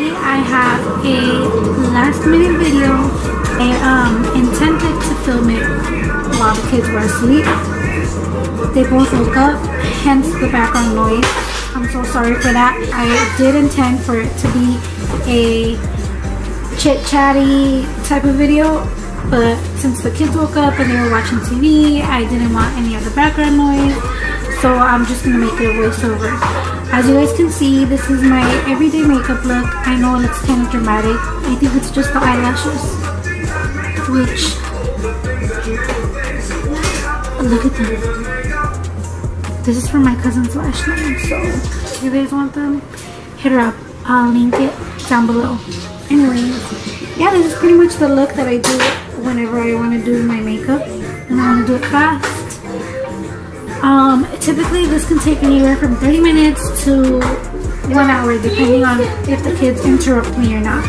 I have a last minute video. I intended to film it while the kids were asleep. They both woke up, hence the background noise. I'm so sorry for that. I did intend for it to be a chit-chatty type of video, but since the kids woke up and they were watching TV, I didn't want any of the background noise, so I'm just gonna make it a voiceover. As you guys can see, this is my everyday makeup look. I know it looks kind of dramatic. I think it's just the eyelashes, which, look at them. This is from my cousin's lash line, so if you guys want them, hit her up. I'll link it down below. Anyways, yeah, this is pretty much the look that I do whenever I want to do my makeup and I want to do it fast. Typically this can take anywhere from 30 minutes to 1 hour, depending on if the kids interrupt me or not.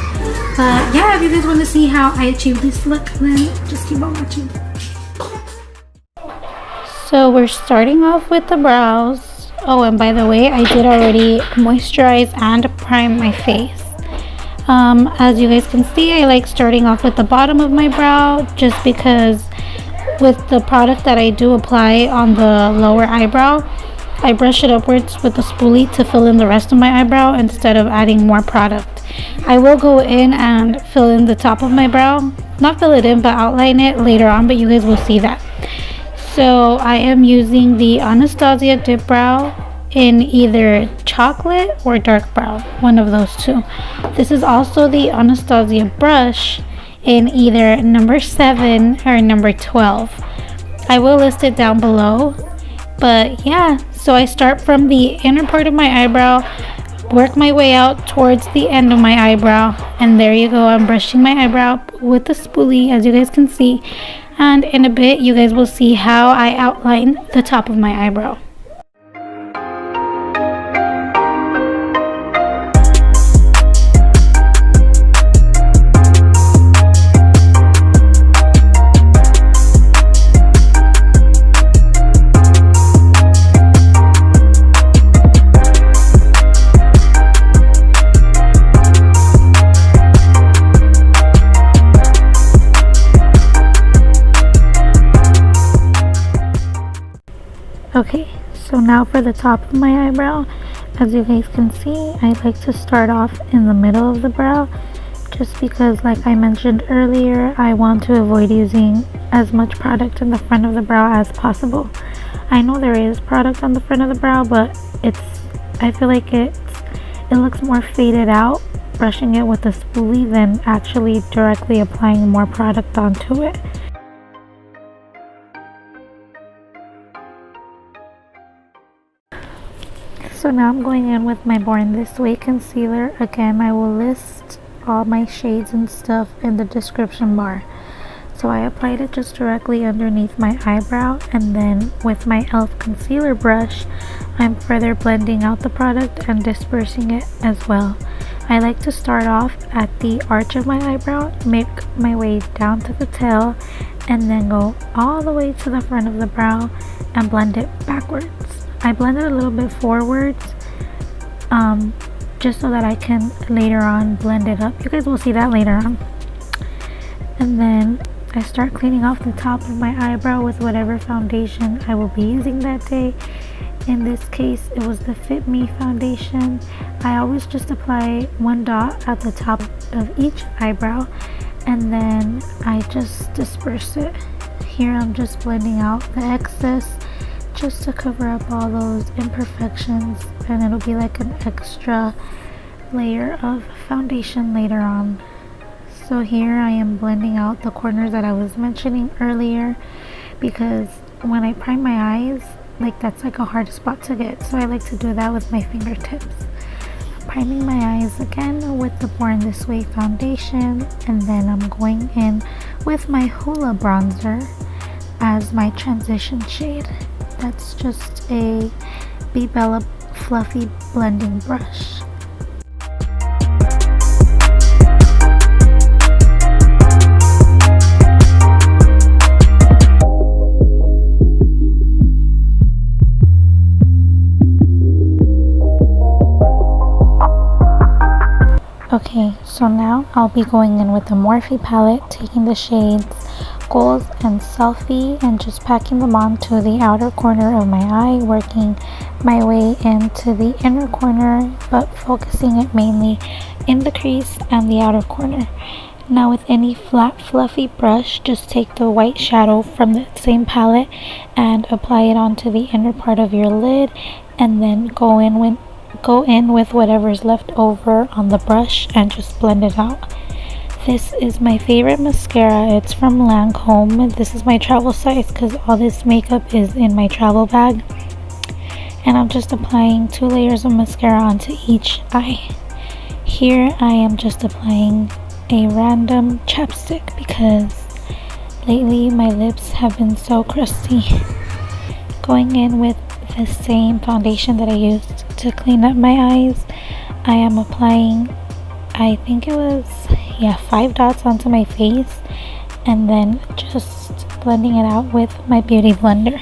But yeah, if you guys want to see how I achieve this look, then just keep on watching. So we're starting off with the brows. Oh, and by the way, I did already moisturize and prime my face. As you guys can see, I like starting off with the bottom of my brow, just because with the product that I do apply on the lower eyebrow, I brush it upwards with the spoolie to fill in the rest of my eyebrow instead of adding more product. I will go in and fill in the top of my brow, not fill it in but outline it later on, but you guys will see that. So I am using the Anastasia Dipbrow in either chocolate or dark brown, one of those two. This is also the Anastasia brush in either number 7 or number 12. I will list it down below. But yeah, so I start from the inner part of my eyebrow, work my way out towards the end of my eyebrow, and there you go. I'm brushing my eyebrow with the spoolie, as you guys can see, and in a bit you guys will see how I outline the top of my eyebrow. Okay, so now for the top of my eyebrow. As you guys can see, I like to start off in the middle of the brow, just because, like I mentioned earlier, I want to avoid using as much product in the front of the brow as possible. I know there is product on the front of the brow, but I feel like it looks more faded out brushing it with a spoolie than actually directly applying more product onto it. So now I'm going in with my Born This Way concealer. Again, I will list all my shades and stuff in the description bar. So I applied it just directly underneath my eyebrow, and then with my e.l.f. concealer brush, I'm further blending out the product and dispersing it as well. I like to start off at the arch of my eyebrow, make my way down to the tail, and then go all the way to the front of the brow and blend it backwards. I blend it a little bit forwards, just so that I can later on blend it up. You guys will see that later on. And then I start cleaning off the top of my eyebrow with whatever foundation I will be using that day. In this case, it was the Fit Me foundation. I always just apply one dot at the top of each eyebrow, and then I just disperse it. Here I'm just blending out the excess, just to cover up all those imperfections, and it'll be like an extra layer of foundation later on. So here I am blending out the corners that I was mentioning earlier, because when I prime my eyes, like that's like a hard spot to get, so I like to do that with my fingertips. I'm priming my eyes again with the Born This Way foundation, and then I'm going in with my Hoola bronzer as my transition shade. That's just a Be Bella fluffy blending brush. Okay, so now I'll be going in with the Morphe palette, taking the shades Goals and Selfie and just packing them onto the outer corner of my eye, working my way into the inner corner, but focusing it mainly in the crease and the outer corner. Now with any flat fluffy brush, just take the white shadow from the same palette and apply it onto the inner part of your lid, and then go in with whatever's left over on the brush and just blend it out. This is my favorite mascara. It's from Lancome. This is my travel size because all this makeup is in my travel bag. And I'm just applying 2 layers of mascara onto each eye. Here I am just applying a random chapstick because lately my lips have been so crusty. Going in with the same foundation that I used to clean up my eyes, I am applying, I think it was 5 dots onto my face, and then just blending it out with my beauty blender.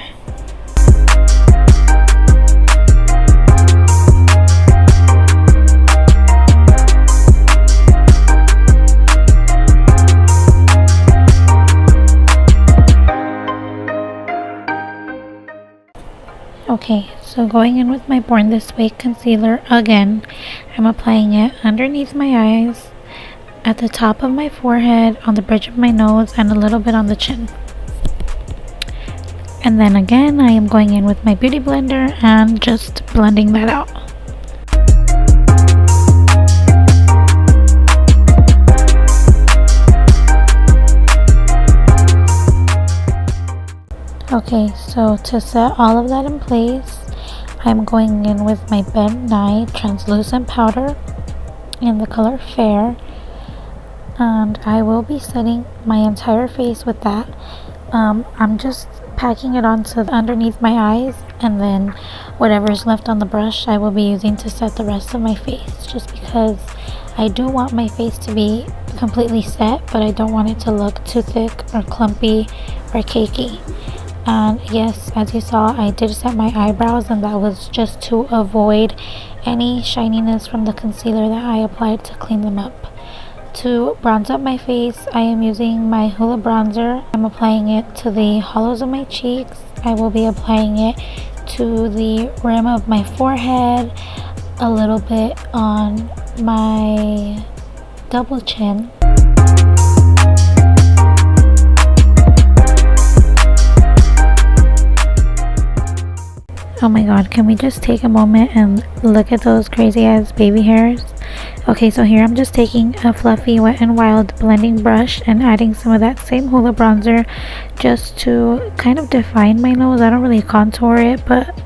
Okay, so going in with my Born This Way concealer again, I'm applying it underneath my eyes, at the top of my forehead, on the bridge of my nose, and a little bit on the chin. And then again, I am going in with my beauty blender and just blending that out. Okay, so to set all of that in place, I'm going in with my Ben Nye translucent powder in the color Fair, and I will be setting my entire face with that. I'm just packing it onto underneath my eyes, and then whatever's left on the brush I will be using to set the rest of my face, just because I do want my face to be completely set, but I don't want it to look too thick or clumpy or cakey. And yes, as you saw, I did set my eyebrows, and that was just to avoid any shininess from the concealer that I applied to clean them up. To bronze up my face, I am using my Hoola bronzer. I'm applying it to the hollows of my cheeks. I will be applying it to the rim of my forehead, a little bit on my double chin. Oh my god, can we just take a moment and look at those crazy ass baby hairs? Okay, so here I'm just taking a fluffy Wet n Wild blending brush and adding some of that same Hoola bronzer just to kind of define my nose. I don't really contour it, but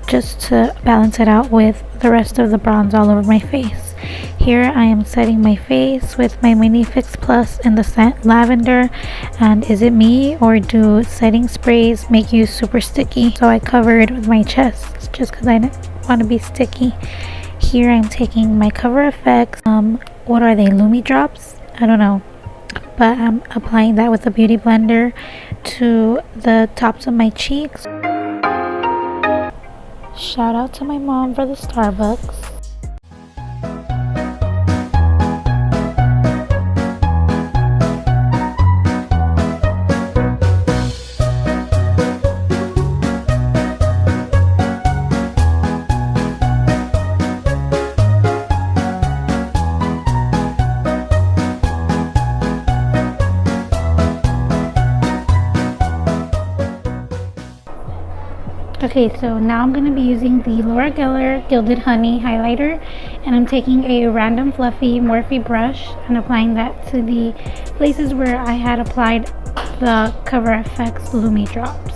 just to balance it out with the rest of the bronze all over my face. Here I am setting my face with my Mini Fix Plus in the scent Lavender. And is it me, or do setting sprays make you super sticky? So I cover it with my chest just because I want to be sticky. Here I'm taking my Cover FX, what are they, Lumi drops? I don't know, but I'm applying that with a beauty blender to the tops of my cheeks. Shout out to my mom for the Starbucks. Okay, so now I'm going to be using the Laura Geller Gilded Honey highlighter, and I'm taking a random fluffy Morphe brush and applying that to the places where I had applied the Cover FX Lumi drops.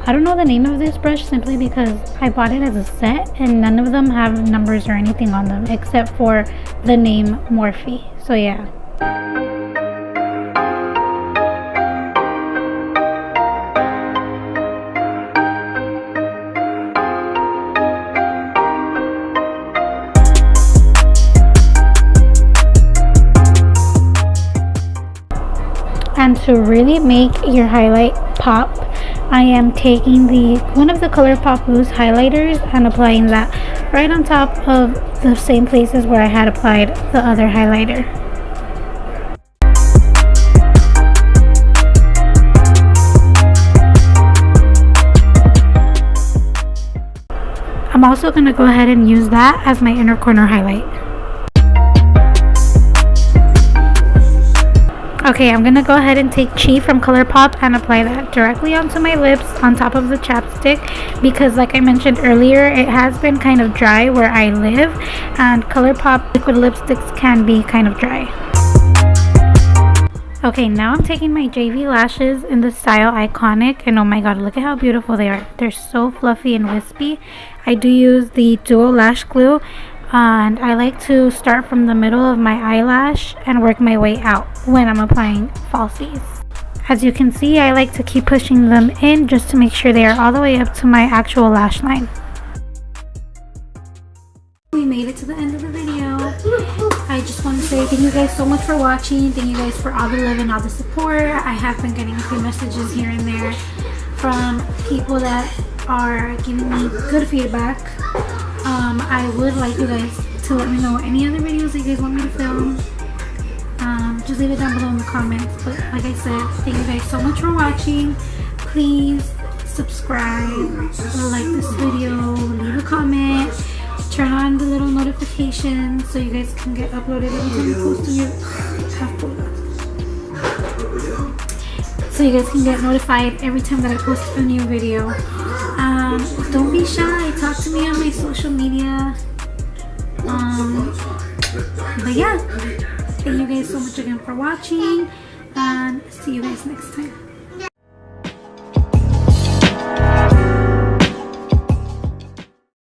I don't know the name of this brush simply because I bought it as a set and none of them have numbers or anything on them except for the name Morphe. So yeah. And to really make your highlight pop, I am taking one of the ColourPop loose highlighters and applying that right on top of the same places where I had applied the other highlighter. I'm also going to go ahead and use that as my inner corner highlight. Okay, I'm going to go ahead and take Chi from ColourPop and apply that directly onto my lips on top of the chapstick, because like I mentioned earlier, it has been kind of dry where I live, and ColourPop liquid lipsticks can be kind of dry. Okay, now I'm taking my JV lashes in the style Iconic, and oh my god, look at how beautiful they are. They're so fluffy and wispy. I do use the dual lash glue, and I like to start from the middle of my eyelash and work my way out when I'm applying falsies. As you can see, I like to keep pushing them in just to make sure they are all the way up to my actual lash line. We made it to the end of the video. I just want to say thank you guys so much for watching. Thank you guys for all the love and all the support. I have been getting a few messages here and there from people that are giving me good feedback. I would like you guys to let me know any other videos that you guys want me to film. Just leave it down below in the comments. But like I said, thank you guys so much for watching. Please subscribe, like this video, leave a comment, turn on the little notifications so you guys can get uploaded every time you post a new so you guys can get notified every time that I post a new video. Don't be shy, talk to me on my social media. But yeah, thank you guys so much again for watching, and see you guys next time.